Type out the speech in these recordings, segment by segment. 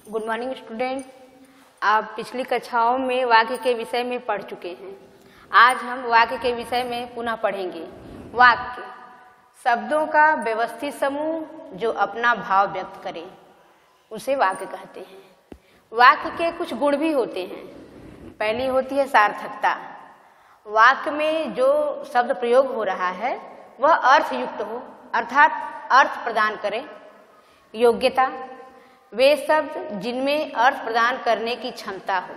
Good morning student. आप पिछली कक्षाओं में वाक्य के विषय में पढ़ चुके हैं। आज हम वाक्य के विषय में पुनः पढ़ेंगे। वाक्य शब्दों का व्यवस्थित समूह जो अपना भाव व्यक्त करे उसे वाक्य कहते हैं। वाक्य के कुछ गुण भी होते हैं। पहली होती है सार्थकता। वाक्य में जो शब्द प्रयोग हो रहा है वह अर्थयुक्त हो अर्थात अर्थ प्रदान करे। योग्यता, वे शब्द जिनमें अर्थ प्रदान करने की क्षमता हो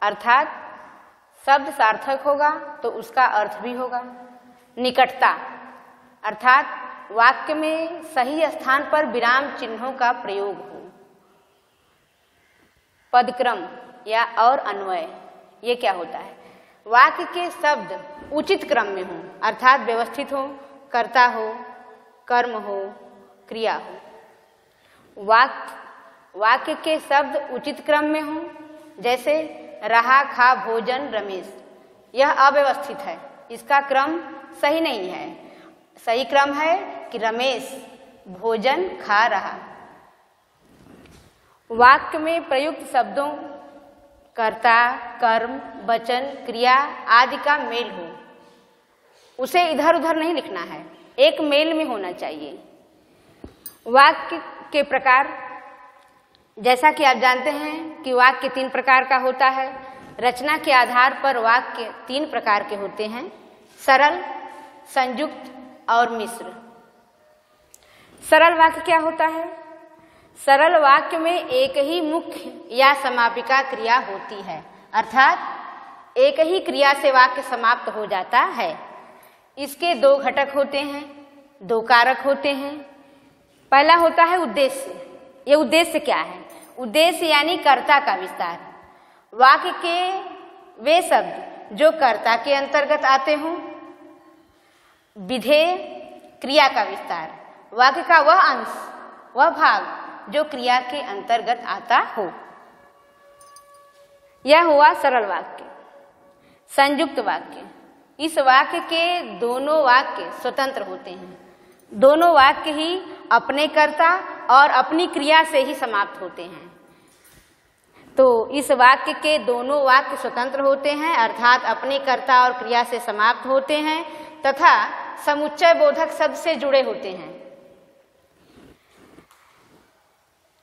अर्थात शब्द सार्थक होगा तो उसका अर्थ भी होगा। निकटता अर्थात वाक्य में सही स्थान पर विराम चिन्हों का प्रयोग हो। पदक्रम या और अन्वय, ये क्या होता है? वाक्य के शब्द उचित क्रम में हो अर्थात व्यवस्थित हो, कर्ता हो, कर्म हो, क्रिया हो। वाक्य के शब्द उचित क्रम में हो, जैसे रहा खा भोजन रमेश, यह अव्यवस्थित है, इसका क्रम सही नहीं है। सही क्रम है कि रमेश भोजन खा रहा। वाक्य में प्रयुक्त शब्दों कर्ता, कर्म, वचन, क्रिया आदि का मेल हो, उसे इधर उधर नहीं लिखना है, एक मेल में होना चाहिए। वाक्य के प्रकार, जैसा कि आप जानते हैं कि वाक्य 3 प्रकार का होता है। रचना के आधार पर वाक्य 3 प्रकार के होते हैं: सरल, संयुक्त और मिश्र। सरल वाक्य क्या होता है? सरल वाक्य में एक ही मुख्य या समापिका क्रिया होती है अर्थात एक ही क्रिया से वाक्य समाप्त हो जाता है। इसके 2 घटक होते हैं, 2 कारक होते हैं। पहला होता है उद्देश्य। ये उद्देश्य क्या है? उद्देश्य यानी कर्ता का विस्तार। वाक्य के वे शब्द जो कर्ता के अंतर्गत आते हों। विधेय, क्रिया का विस्तार। वाक्य का वह अंश, वह भाग जो क्रिया के अंतर्गत आता हो। यह हुआ सरल वाक्य। संयुक्त वाक्य, इस वाक्य के दोनों वाक्य स्वतंत्र होते हैं। दोनों वाक्य ही अपने कर्ता और अपनी क्रिया से ही समाप्त होते हैं। तो इस वाक्य के दोनों वाक्य स्वतंत्र होते हैं अर्थात अपने कर्ता और क्रिया से समाप्त होते हैं तथा समुच्चय बोधक शब्द से जुड़े होते हैं।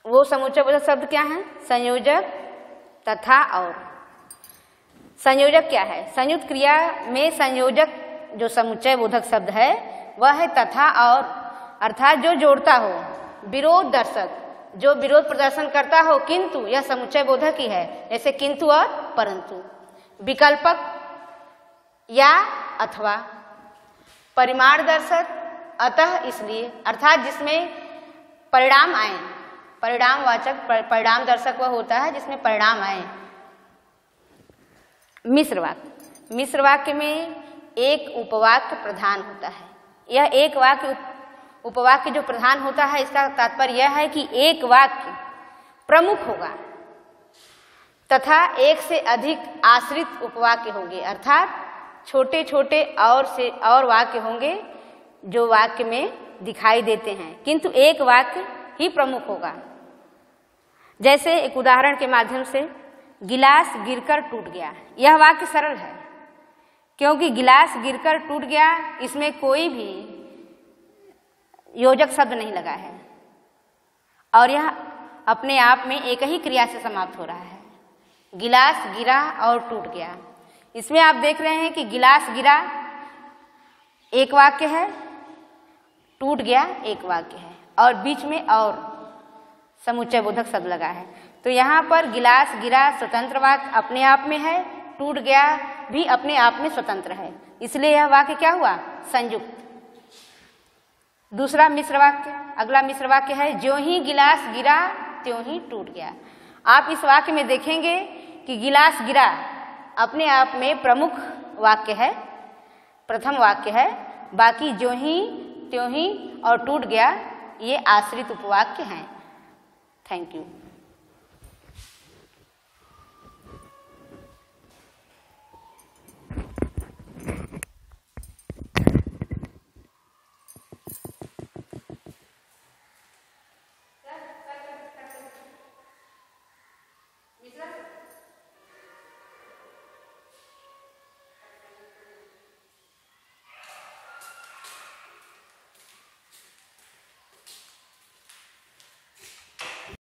वो समुच्चय बोधक शब्द क्या हैं? संयोजक, तथा और। संयोजक क्या है? संयुक्त क्रिया में संयोजक जो समुच्चय बोधक शब्द है वह है तथा और, अर्थात जो जोड़ता हो। विरोध दर्शक, जो विरोध प्रदर्शन करता हो, किंतु यह समुच्चय बोधक ही है, जैसे किंतु और परंतु। विकल्पक या अथवा। परिमाण दर्शक, अतः इसलिए, अर्थात जिसमें परिणाम आए। परिणामवाचक, परिणाम दर्शक वह होता है जिसमें परिणाम आए। मिश्र वाक्य, मिश्र वाक्य में एक उपवाक्य प्रधान होता है। यह एक वाक्य उपवाक्य जो प्रधान होता है, इसका तात्पर्य यह है कि एक वाक्य प्रमुख होगा तथा एक से अधिक आश्रित उपवाक्य होंगे अर्थात छोटे छोटे और वाक्य होंगे जो वाक्य में दिखाई देते हैं, किंतु एक वाक्य ही प्रमुख होगा। जैसे एक उदाहरण के माध्यम से, गिलास गिरकर टूट गया। यह वाक्य सरल है क्योंकि गिलास गिरकर टूट गया, इसमें कोई भी योजक शब्द नहीं लगा है और यह अपने आप में एक ही क्रिया से समाप्त हो रहा है। गिलास गिरा और टूट गया। इसमें आप देख रहे हैं कि गिलास गिरा एक वाक्य है, टूट गया एक वाक्य है और बीच में और समुच्चय बोधक शब्द लगा है। तो यहाँ पर गिलास गिरा स्वतंत्र वाक्य अपने आप में है, टूट गया भी अपने आप में स्वतंत्र है, इसलिए यह वाक्य क्या हुआ? संयुक्त। दूसरा मिश्र वाक्य, अगला मिश्र वाक्य है, ज्यों ही गिलास गिरा त्यों ही टूट गया। आप इस वाक्य में देखेंगे कि गिलास गिरा अपने आप में प्रमुख वाक्य है, प्रथम वाक्य है, बाकी ज्यों ही त्यों ही और टूट गया ये आश्रित उपवाक्य हैं। Thank you.